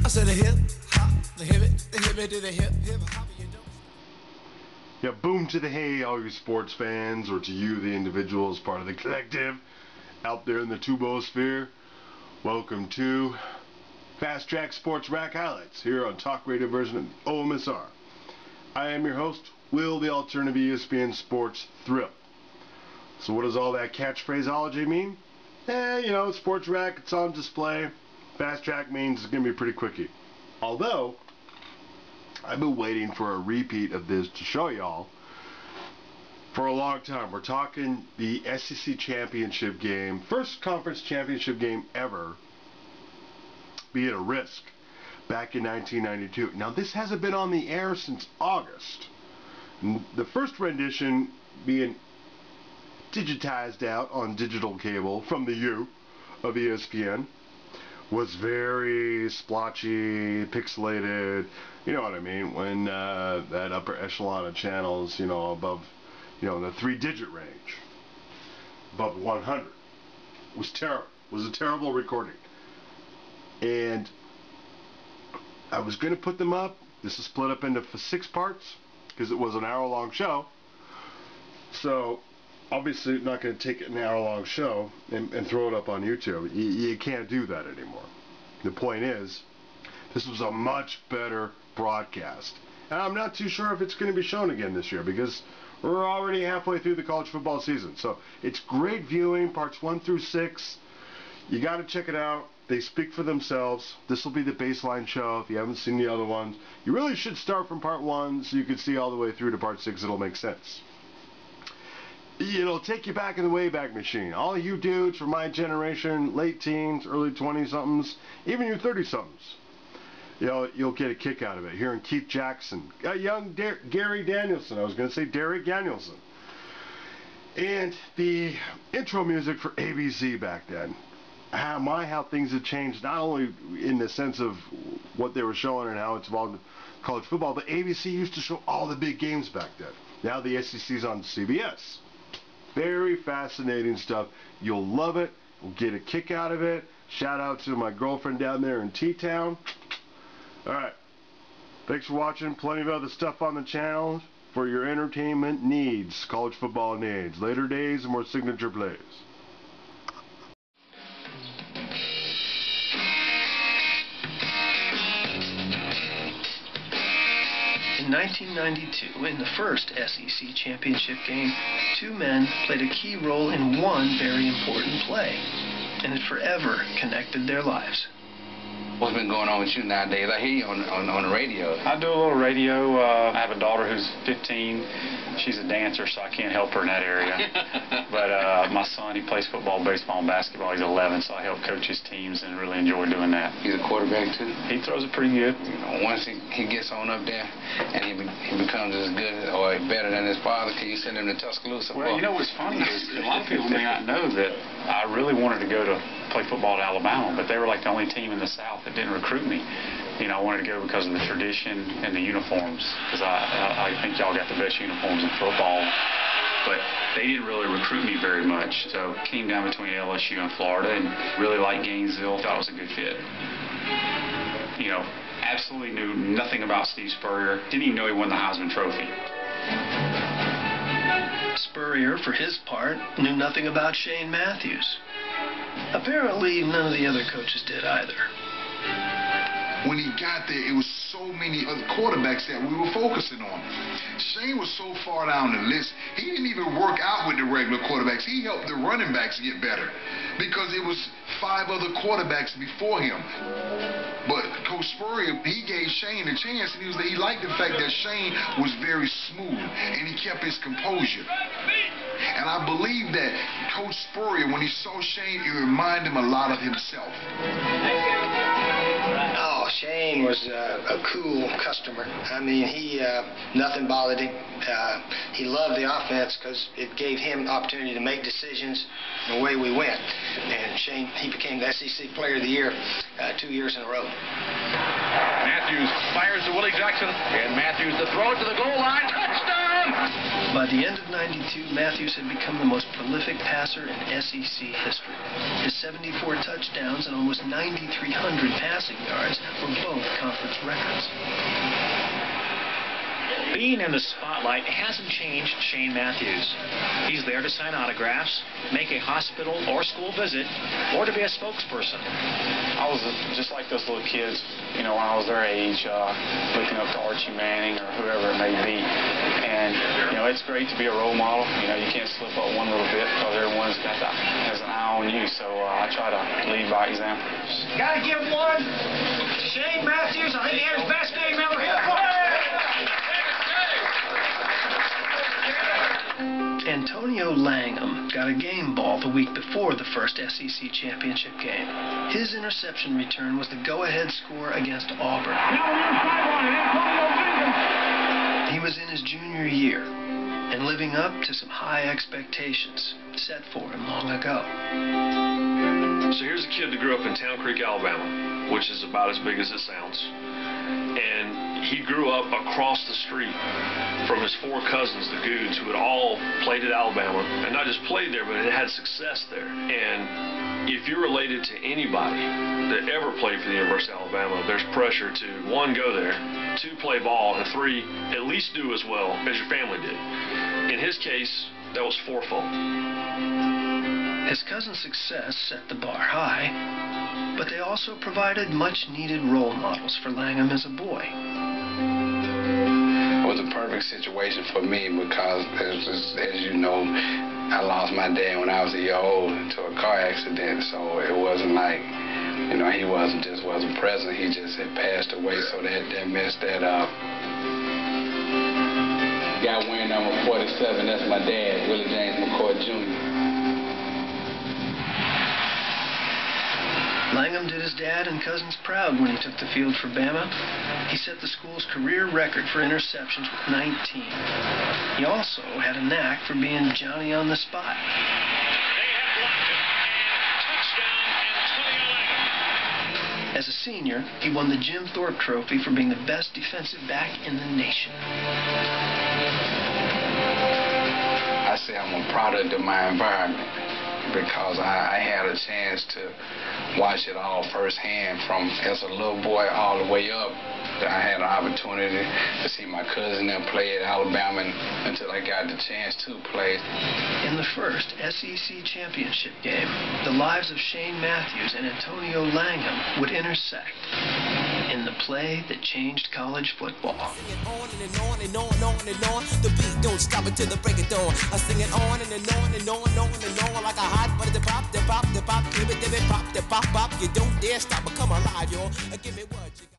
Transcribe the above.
said the hip hop, the hip it to the hip hop. Yeah, boom to the hay, all you sports fans, or to you, the individuals, part of the collective, out there in the tubosphere. Welcome to Fast Track Sports Rack Highlights, here on Talk Radio version of OMSR. I am your host, Will, the alternative ESPN Sports Thrill. So what does all that catchphraseology mean? You know, Sports Rack, it's on display. Fast Track means it's going to be pretty quickie. Although, I've been waiting for a repeat of this to show y'all for a long time. We're talking the SEC championship game, first conference championship game ever, be it a risque, back in 1992. Now, this hasn't been on the air since August. The first rendition being digitized out on digital cable from the U of ESPN was very splotchy, pixelated, you know what I mean, when that upper echelon of channels, you know, above, you know, in the 3-digit range, above 100, was terrible. It was a terrible recording. And I was going to put them up. This is split up into 6 parts, because it was an hour-long show. So, obviously not going to take an hour-long show and throw it up on YouTube. You can't do that anymore. The point is, this was a much better broadcast. And I'm not too sure if it's going to be shown again this year, because we're already halfway through the college football season. So it's great viewing, parts 1 through 6. You got to check it out. They speak for themselves. This will be the baseline show. If you haven't seen the other ones, you really should start from part 1 so you can see all the way through to part 6. It'll make sense. It'll take you back in the Wayback Machine. All you dudes from my generation, late teens, early 20-somethings, even you 30-somethings, you'll get a kick out of it. Hearing Keith Jackson, a young Gary Danielson, I was going to say Derek Danielson, and the intro music for ABC back then. How things have changed, not only in the sense of what they were showing and how it's evolved in college football, but ABC used to show all the big games back then. Now the SEC's on CBS. Very fascinating stuff. You'll love it. You'll get a kick out of it. Shout out to my girlfriend down there in T-Town. Alright. Thanks for watching. Plenty of other stuff on the channel for your entertainment needs. College football needs. Later days and more signature plays. In 1992, in the first SEC championship game, 2 men played a key role in one very important play, and it forever connected their lives. What's been going on with you nowadays? I hear you on the radio. I do a little radio. I have a daughter who's 15. She's a dancer, so I can't help her in that area. But my son, he plays football, baseball, and basketball. He's 11, so I help coach his teams and really enjoy doing that. He's a quarterback, too? He throws it pretty good. You know, once he gets on up there and he becomes as good or better than his father, can you send him to Tuscaloosa? Well, you know what's funny is a lot of people may not know that I really wanted to go to play football at Alabama, but they were like the only team in the South that didn't recruit me. You know, I wanted to go because of the tradition and the uniforms, because I think y'all got the best uniforms in football, but they didn't really recruit me very much. So came down between LSU and Florida and really liked Gainesville, thought it was a good fit. You know, absolutely knew nothing about Steve Spurrier, didn't even know he won the Heisman Trophy. Spurrier, for his part, knew nothing about Shane Matthews. Apparently, none of the other coaches did either. When he got there, it was so many other quarterbacks that we were focusing on. Shane was so far down the list, he didn't even work out with the regular quarterbacks. He helped the running backs get better because it was 5 other quarterbacks before him. But Coach Spurrier, he gave Shane a chance, and he liked the fact that Shane was very smooth, and he kept his composure. And I believe that Coach Spurrier, when he saw Shane, it reminded him a lot of himself. Oh, Shane was a cool customer. I mean, nothing bothered him. He loved the offense because it gave him the opportunity to make decisions, and away we went. And Shane, he became the SEC Player of the Year 2 years in a row. Matthews fires to Willie Jackson, and Matthews the throw to the goal line. Touchdown! By the end of '92, Matthews had become the most prolific passer in SEC history. His 74 touchdowns and almost 9,300 passing yards were both conference records. Being in the spotlight hasn't changed Shane Matthews. He's there to sign autographs, make a hospital or school visit, or to be a spokesperson. I was just like those little kids, when I was their age, looking up to Archie Manning or whoever it may be. And, it's great to be a role model. You can't slip up one little bit because everyone's has an eye on you. So I try to lead by example. Gotta give one. Shane Matthews, I think he had his best game ever. Antonio Langham got a game ball the week before the first SEC championship game. His interception return was the go-ahead score against Auburn. He was in his junior year and living up to some high expectations set for him long ago. So here's a kid that grew up in Town Creek, Alabama, which is about as big as it sounds. And he grew up across the street from his four cousins, the Goods, who had all played at Alabama, and not just played there, but had success there. And if you're related to anybody that ever played for the University of Alabama, there's pressure to, 1, go there, 2, play ball, and 3, at least do as well as your family did. In his case, that was fourfold. His cousin's success set the bar high, but they also provided much-needed role models for Langham as a boy. It was a perfect situation for me because, as you know, I lost my dad when I was a year old to a car accident, so it wasn't like, he wasn't present. He just had passed away, so that messed that up. Guy wearing number 47, that's my dad, Willie James McCoy Jr. Langham did his dad and cousins proud when he took the field for Bama. He set the school's career record for interceptions with 19. He also had a knack for being Johnny on the spot. As a senior, he won the Jim Thorpe Trophy for being the best defensive back in the nation. I say I'm a product of my environment because I had a chance to watch it all firsthand from as a little boy all the way up. I had an opportunity to see my cousin there play at Alabama until I got the chance to play. In the first SEC championship game, the lives of Shane Matthews and Antonio Langham would intersect in the play that changed college football. I sing it on and on and on and on and on. The beat don't stop until the break of dawn. I sing it on and on and on and on and on like a hot butter. The pop, the pop, the pop, give it, pop, the pop, pop. You don't dare stop or come alive, y'all. Give me what you got.